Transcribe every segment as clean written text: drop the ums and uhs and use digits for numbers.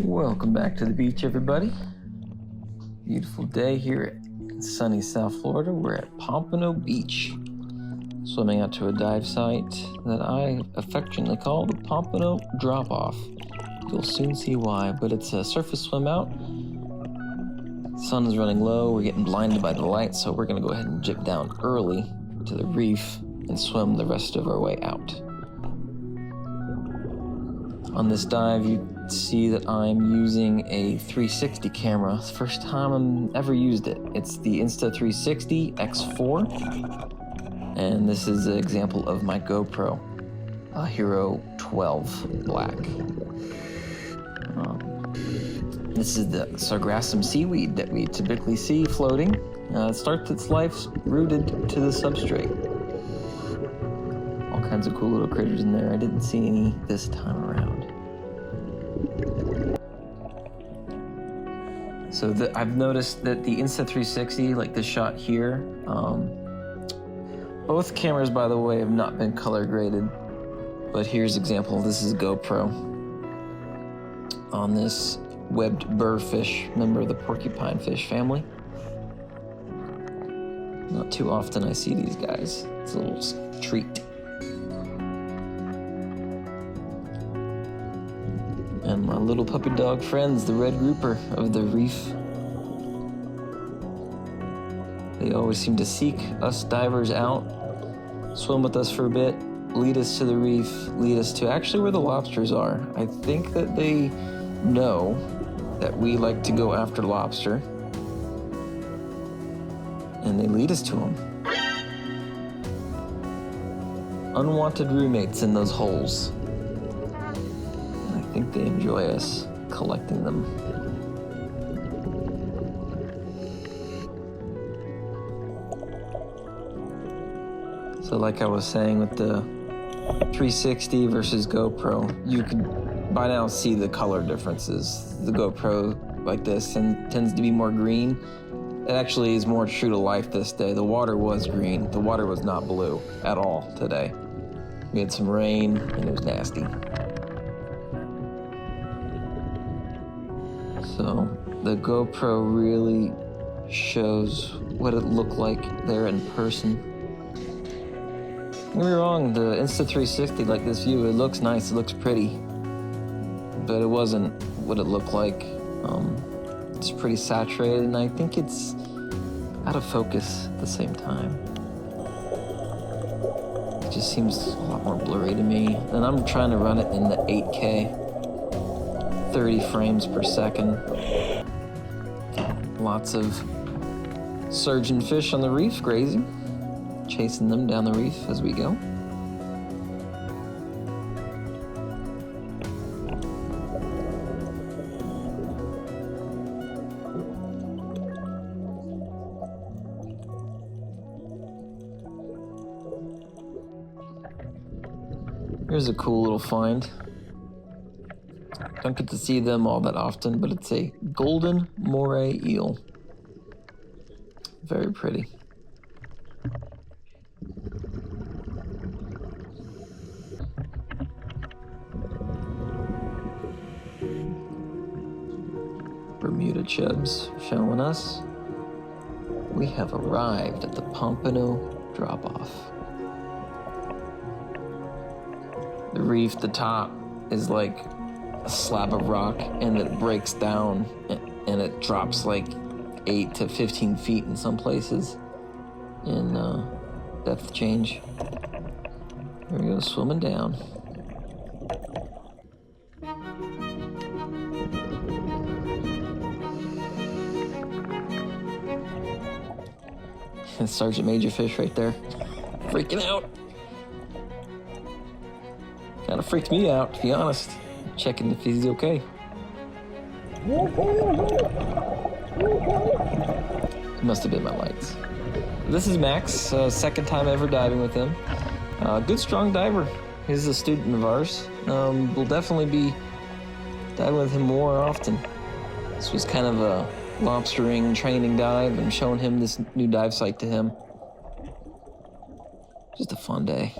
Welcome back to the beach, everybody. Beautiful day here in sunny South Florida. We're at Pompano Beach, swimming out to a dive site that I affectionately call the Pompano Drop-Off. You'll soon see why, but it's a surface swim out. Sun is running low, we're getting blinded by the light, so we're gonna go ahead and dip down early to the reef and swim the rest of our way out. On this dive, you see that I'm using a 360 camera. It's the first time I've ever used it. It's the Insta360 X4, and this is an example of my GoPro, a Hero 12 Black. This is the sargassum seaweed that we typically see floating. It starts its life rooted to the substrate. All kinds of cool little critters in there. I didn't see any this time around. So I've noticed that the Insta360, like this shot here, both cameras, by the way, have not been color graded. But here's an example. This is GoPro on this webbed burrfish, member of the porcupine fish family. Not too often I see these guys. It's a little treat. And my little puppy dog friends, the red grouper of the reef. They always seem to seek us divers out, swim with us for a bit, lead us to the reef, lead us to actually where the lobsters are. I think that they know that we like to go after lobster, and they lead us to them. Unwanted roommates in those holes. I think they enjoy us collecting them. So like I was saying with the 360 versus GoPro, you can by now see the color differences. The GoPro like this tends to be more green. It actually is more true to life this day. The water was green. The water was not blue at all today. We had some rain and it was nasty. So the GoPro really shows what it looked like there in person. Don't get me wrong, the Insta360, like this view, it looks nice, it looks pretty, but it wasn't what it looked like. It's pretty saturated, and I think it's out of focus at the same time. It just seems a lot more blurry to me, and I'm trying to run it in the 8K. 30 frames per second. Lots of surgeon fish on the reef grazing, chasing them down the reef as we go. Here's a cool little find. Don't get to see them all that often, but it's a golden moray eel. Very pretty. Bermuda chubs showing us we have arrived at the Pompano Drop-Off. The reef, the top, is like a slab of rock, and it breaks down and it drops like 8 to 15 feet in some places in depth change. There we go, swimming down. Sergeant Major Fish right there, freaking out. Kind of freaked me out, to be honest. Checking if he's okay. It must have been my lights. This is Max, second time ever diving with him. Good strong diver. He's a student of ours. We'll definitely be diving with him more often. This was kind of a lobstering training dive and showing him this new dive site to him. Just a fun day.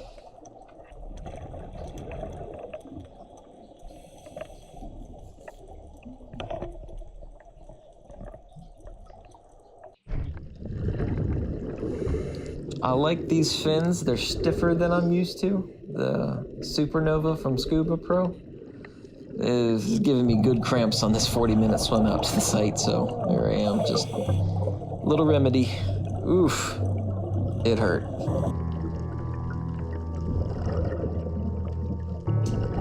I like these fins. They're stiffer than I'm used to. The Supernova from Scuba Pro is giving me good cramps on this 40-minute swim out to the site, so there I am, just little remedy. Oof, it hurt.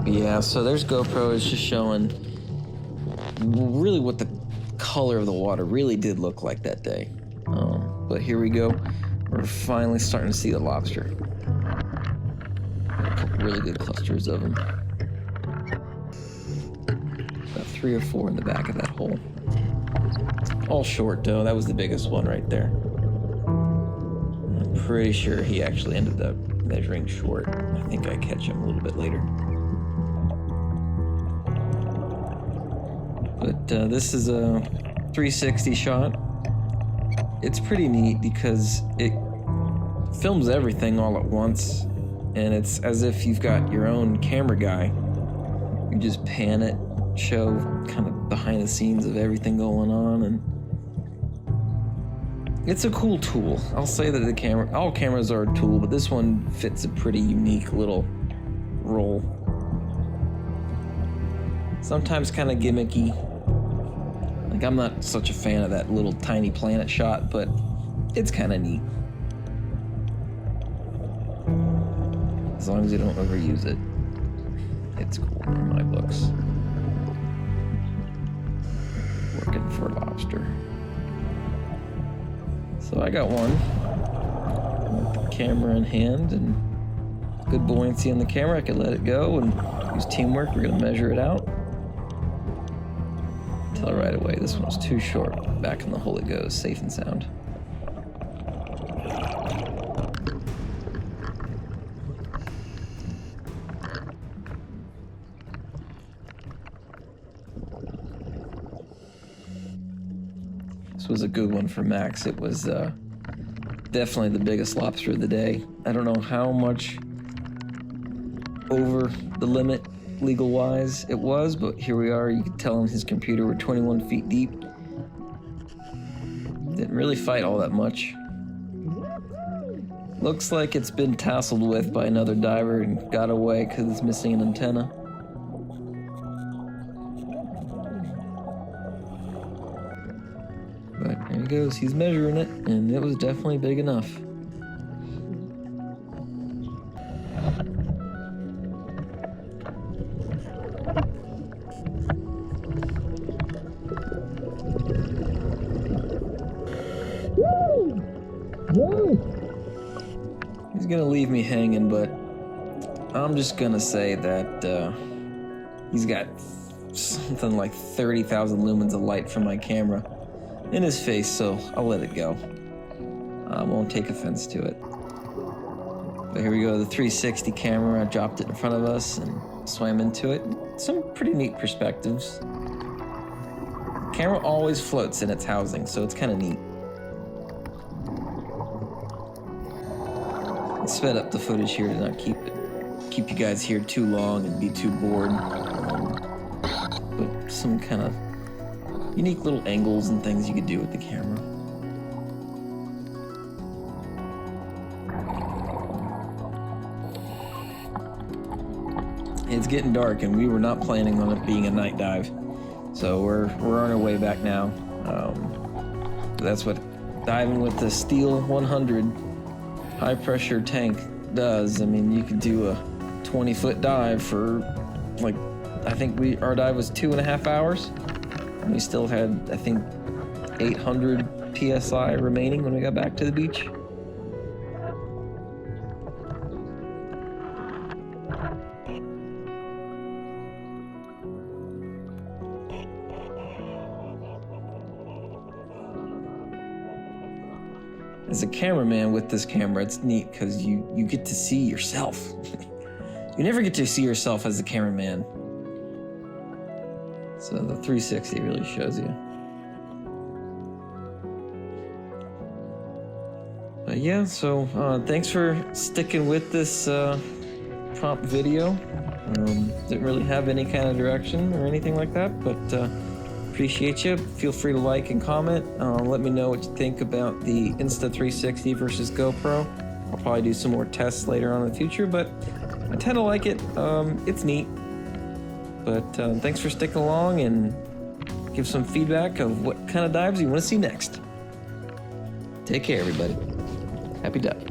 Yeah, so there's GoPro. It's just showing really what the color of the water really did look like that day. But here we go. We're finally starting to see the lobster. A couple really good clusters of them. About 3 or 4 in the back of that hole. All short though. That was the biggest one right there. I'm pretty sure he actually ended up measuring short. I think I catch him a little bit later. But this is a 360 shot. It's pretty neat because it films everything all at once, and it's as if you've got your own camera guy. You just pan it, show kind of behind the scenes of everything going on, and it's a cool tool. I'll say that all cameras are a tool, but this one fits a pretty unique little role. Sometimes kind of gimmicky. Like, I'm not such a fan of that little tiny planet shot, but it's kind of neat. As long as you don't overuse it, it's cool in my books. Working for lobster. So I got one with the camera in hand and good buoyancy on the camera. I could let it go and use teamwork. We're gonna measure it out. Tell right away, this one's too short. Back in the hole it goes, safe and sound. This was a good one for Max. It was definitely the biggest lobster of the day. I don't know how much over the limit legal-wise it was, but here we are. You could tell on his computer we're 21 feet deep. Didn't really fight all that much. Looks like it's been tasseled with by another diver and got away because it's missing an antenna. But there he goes. He's measuring it, and it was definitely big enough. He's gonna leave me hanging, but I'm just gonna say that he's got something like 30,000 lumens of light from my camera in his face, so I'll let it go. I won't take offense to it. But here we go, the 360 camera. I dropped it in front of us and swam into it. Some pretty neat perspectives. The camera always floats in its housing, so it's kind of neat. I sped up the footage here to not keep you guys here too long and be too bored. But some kind of unique little angles and things you could do with the camera. It's getting dark, and we were not planning on it being a night dive, so we're on our way back now. That's what diving with the Steel 100 high pressure tank does. I mean, you could do a 20-foot dive for, like, I think our dive was 2.5 hours, and we still had, I think, 800 PSI remaining when we got back to the beach. As a cameraman with this camera, it's neat because you get to see yourself. You never get to see yourself as a cameraman. So the 360 really shows you. But yeah, so thanks for sticking with this prompt video. Didn't really have any kind of direction or anything like that, but appreciate you. Feel free to like and comment. Let me know what you think about the Insta360 versus GoPro. I'll probably do some more tests later on in the future, but I tend to like it. It's neat. But thanks for sticking along, and give some feedback of what kind of dives you want to see next. Take care, everybody. Happy diving.